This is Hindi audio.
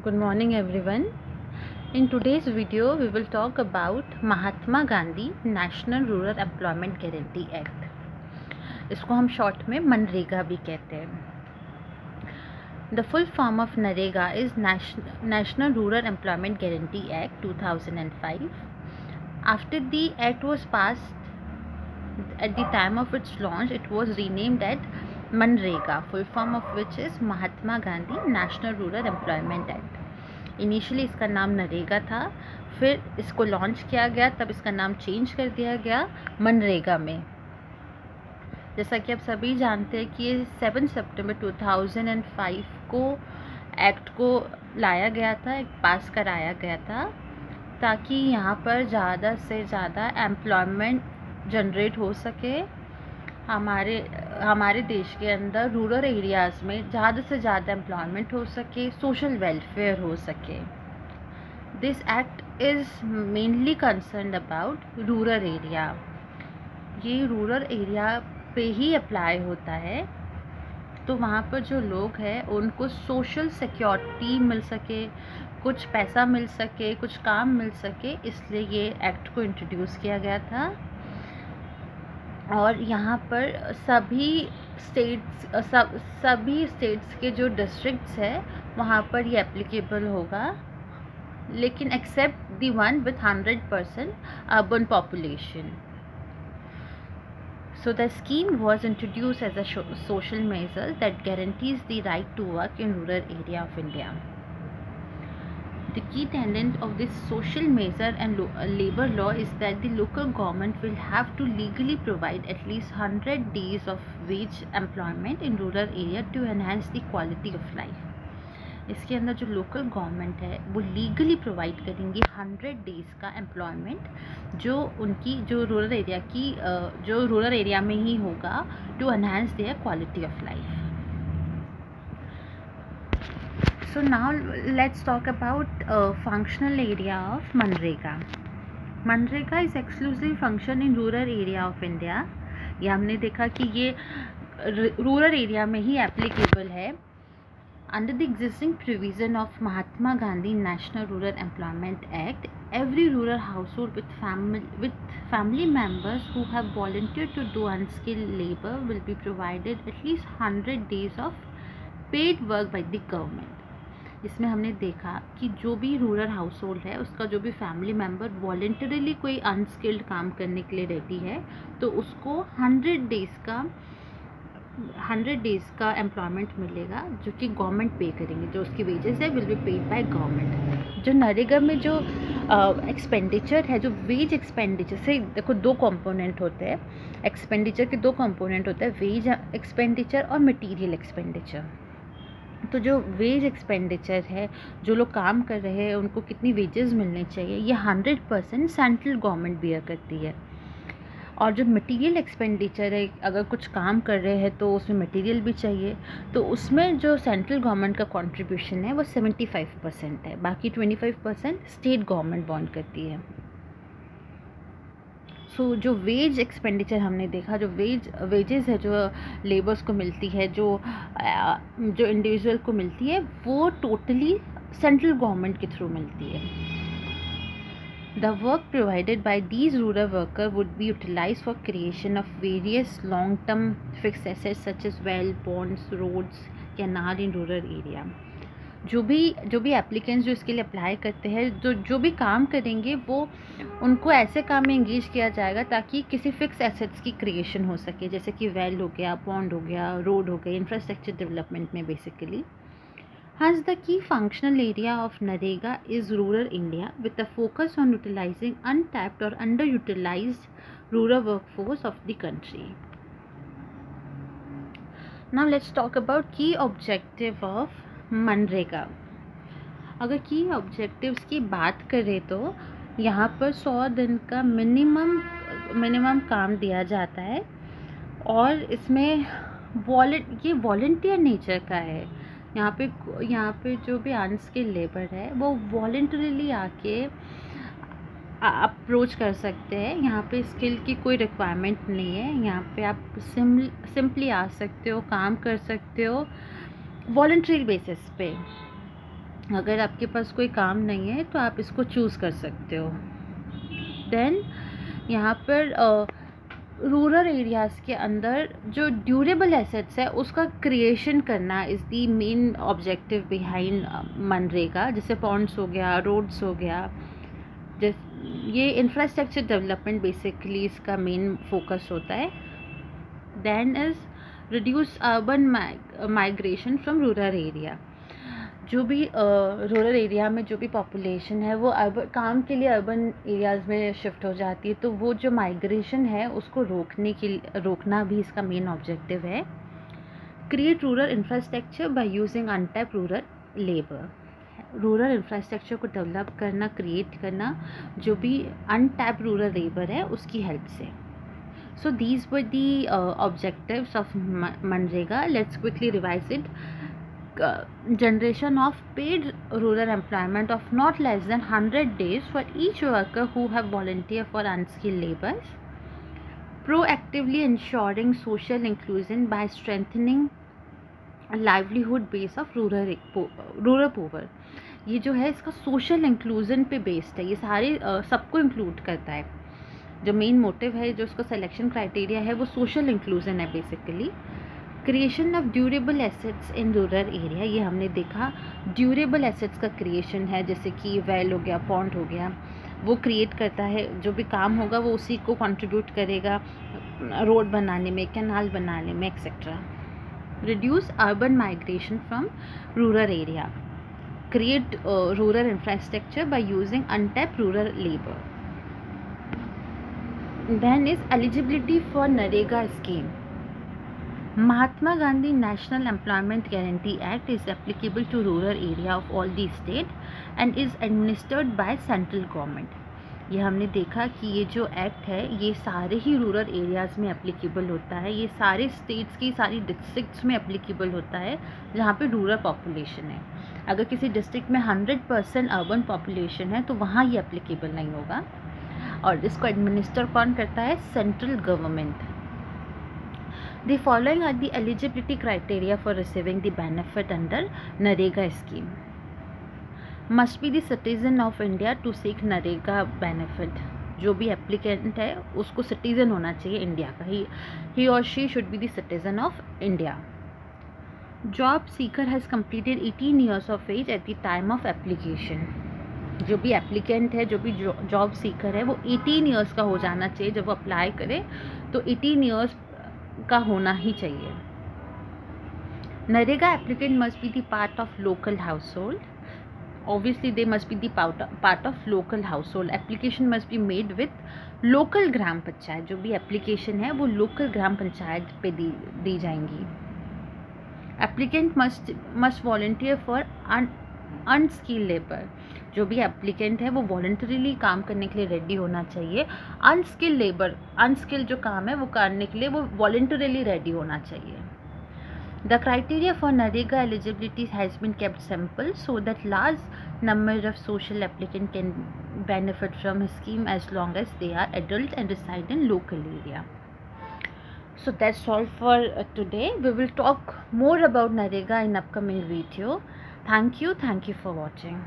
Good morning everyone. In today's video we will talk about Mahatma Gandhi National Rural Employment Guarantee Act. इसको हम शॉर्ट में मनरेगा भी कहते हैं. The full form of NREGA is National Rural Employment Guarantee Act 2005. After the act was passed, at the time of its launch, it was renamed as MNREGA, full form of which is Mahatma Gandhi national rural employment act. Initially इसका नाम नरेगा था, फिर इसको लॉन्च किया गया, तब इसका नाम चेंज कर दिया गया मनरेगा में. जैसा कि आप सभी जानते हैं कि ये 7 सितंबर 2005 को एक्ट को लाया गया था, पास कराया गया था, ताकि यहाँ पर ज़्यादा से ज़्यादा एम्प्लॉयमेंट जनरेट हो सके. हमारे देश के अंदर रूरल एरियाज़ में ज़्यादा से ज़्यादा एम्प्लॉयमेंट हो सके, सोशल वेलफेयर हो सके. This act is mainly concerned about rural area. ये रूरल एरिया पे ही अप्लाई होता है, तो वहाँ पर जो लोग हैं उनको सोशल सिक्योरिटी मिल सके, कुछ पैसा मिल सके, कुछ काम मिल सके, इसलिए ये एक्ट को इंट्रोड्यूस किया गया था. और यहाँ पर सभी स्टेट्स के जो डिस्ट्रिक्ट्स है वहाँ पर ये एप्लीकेबल होगा, लेकिन except the one with 100% urban population. So the scheme was introduced as a social measure that guarantees the right to work in rural area of India. The key tenet of this social measure and labor law is that the local government will have to legally provide at least 100 days of wage employment in rural area to enhance the quality of life. इसके अंदर जो लोकल गवर्नमेंट है वो लीगली प्रोवाइड करेंगी 100 डेज़ का एम्प्लॉयमेंट, जो उनकी जो रूरल एरिया में ही होगा, to enhance their quality of life. So now let's talk about functional area of MNREGA. MNREGA is exclusive function in rural area of India. ये हमने देखा कि ये रूरल एरिया में ही एप्लीकेबल है. Under the existing provision of Mahatma Gandhi National Rural Employment Act, every rural household with family members who have volunteered to do unskilled labor will be provided at least 100 days of paid work by the government. इसमें हमने देखा कि जो भी रूरल हाउस होल्ड है उसका जो भी फैमिली मेम्बर वॉलेंटरीली कोई अनस्किल्ड काम करने के लिए रेडी है, तो उसको 100 डेज़ का एम्प्लॉयमेंट मिलेगा, जो कि गवर्नमेंट पे करेंगे. जो उसकी वेजेस है will be paid by government. जो नरेगा में जो एक्सपेंडिचर है, जो वेज एक्सपेंडिचर से देखो 2 कंपोनेंट होते हैं. एक्सपेंडिचर के 2 कंपोनेंट होते हैं, वेज एक्सपेंडिचर और मटीरियल एक्सपेंडिचर. तो जो वेज एक्सपेंडिचर है, जो लोग काम कर रहे हैं उनको कितनी वेजेस मिलने चाहिए, ये 100% सेंट्रल गवर्नमेंट बियर करती है. और जो मटेरियल एक्सपेंडिचर है, अगर कुछ काम कर रहे हैं तो उसमें मटेरियल भी चाहिए, तो उसमें जो सेंट्रल गवर्नमेंट का कंट्रीब्यूशन है वो 75% है, बाकी 25% स्टेट गवर्नमेंट बॉन्ड करती है. सो जो वेज एक्सपेंडिचर हमने देखा, जो वेजेस है जो लेबर्स को मिलती है, जो इंडिविजुअल को मिलती है, वो टोटली सेंट्रल गवर्नमेंट के थ्रू मिलती है. The work provided by these rural workers would be utilized for creation of various long-term fixed assets such as well, ponds, roads, canal in rural area. जो भी एप्लीकेंट्स जो इसके लिए अप्लाई करते हैं, जो भी काम करेंगे वो उनको ऐसे काम में इंगेज किया जाएगा ताकि किसी फिक्स एसेट्स की क्रिएशन हो सके, जैसे कि वेल हो गया, पॉन्ड हो गया, रोड हो गया, इंफ्रास्ट्रक्चर डेवलपमेंट में basically. Hence, the key functional area of NREGA is rural India, with a focus on utilizing untapped or underutilized rural workforce of the country. Now, let's talk about key objective of MNREGA. अगर की ऑब्जेक्टिव्स की बात करें तो यहाँ पर 100 दिन का मिनिमम काम दिया जाता है, और इसमें ये वॉलंटियर नेचर का है. यहाँ पे जो भी अनस्किल्ड लेबर है वो वॉलंटरीली आके अप्रोच कर सकते हैं. यहाँ पे स्किल की कोई रिक्वायरमेंट नहीं है. यहाँ पे आप सिंपली आ सकते हो, काम कर सकते हो वॉलंटरी बेसिस पे. अगर आपके पास कोई काम नहीं है तो आप इसको चूज़ कर सकते हो। देन यहाँ पर रूरल एरियाज़ के अंदर जो ड्यूरेबल एसेट्स है उसका क्रिएशन करना is the main objective behind MNREGA. जैसे पॉन्ड्स हो गया, रोड्स हो गया, ये इंफ्रास्ट्रक्चर डेवलपमेंट बेसिकली इसका मेन फोकस होता है। Then is reduce urban migration from rural area. जो भी रूरल एरिया में जो भी पॉपुलेशन है वो काम के लिए अर्बन एरियाज़ में शिफ्ट हो जाती है, तो वो जो माइग्रेशन है उसको रोकना भी इसका मेन ऑब्जेक्टिव है। Create rural infrastructure by using untapped rural labour. Rural infrastructure को डेवलप करना, क्रिएट करना जो भी अनटैप्ड रूरल लेबर है उसकी हेल्प से। So these were the objectives of MNREGA. Let's quickly revise it. Generation of paid rural employment of not less than 100 days for each worker who have volunteered for unskilled labors. Proactively ensuring social inclusion by strengthening livelihood base of rural poor. ये जो है इसका सोशल इंक्लूजन पे बेस्ड है, ये सारे सबको इंक्लूड करता है। जो मेन मोटिव है, जो उसका सिलेक्शन क्राइटेरिया है वो सोशल इंक्लूजन है basically. Creation of durable assets in rural area, ये हमने देखा ड्यूरेबल एसेट्स का क्रिएशन है, जैसे कि वेल हो गया, पॉन्ड हो गया, वो क्रिएट करता है। जो भी काम होगा वो उसी को कंट्रीब्यूट करेगा रोड बनाने में, कैनाल बनाने में, etcetera. Reduce urban migration from rural area. Create rural infrastructure by using untapped rural labour. Then is eligibility for NREGA scheme. Mahatma Gandhi National Employment Guarantee Act is applicable to rural area of all the state and is administered by central government. ये हमने देखा कि ये जो एक्ट है ये सारे ही रूरल एरियाज़ में एप्लीकेबल होता है, ये सारे स्टेट्स की सारी डिस्ट्रिक्ट्स में एप्लीकेबल होता है जहाँ पे रूरल पॉपुलेशन है। अगर किसी डिस्ट्रिक्ट में 100% अर्बन पॉपुलेशन है तो वहाँ ये एप्लीकेबल नहीं होगा। और इसको एडमिनिस्टर कौन करता है? Central government. The following are the eligibility criteria for receiving the benefit under NREGA scheme. Must be the citizen of India to seek NREGA benefit. जो भी एप्लीकेंट है उसको सिटीजन होना चाहिए इंडिया का, ही और she should be the citizen of India. Job seeker has completed 18 years of age at the time of application. जो भी एप्लीकेंट है, जो भी जॉब सीकर है, वो 18 ईयर्स का हो जाना चाहिए। जब वो अप्लाई करे तो 18 ईयर्स का होना ही चाहिए। NREGA applicant must be the part of local household. Obviously they must be the part of local household. Application must be made with local gram panchayat. जो भी एप्लीकेशन है वो लोकल ग्राम पंचायत पे दी जाएंगी। Applicant must volunteer for unskilled labour. जो भी एप्लीकेंट है वो वॉलंटरीली काम करने के लिए रेडी होना चाहिए। अनस्किल्ड लेबर, अनस्किल्ड जो काम है वो करने के लिए वो वॉलंटरीली रेडी होना चाहिए। The criteria for NREGA eligibility has been kept simple so that large number of social applicant can benefit from scheme as long as they are adult and reside in local area. So that's all for today. We will talk more about NREGA in upcoming video. Thank you for watching.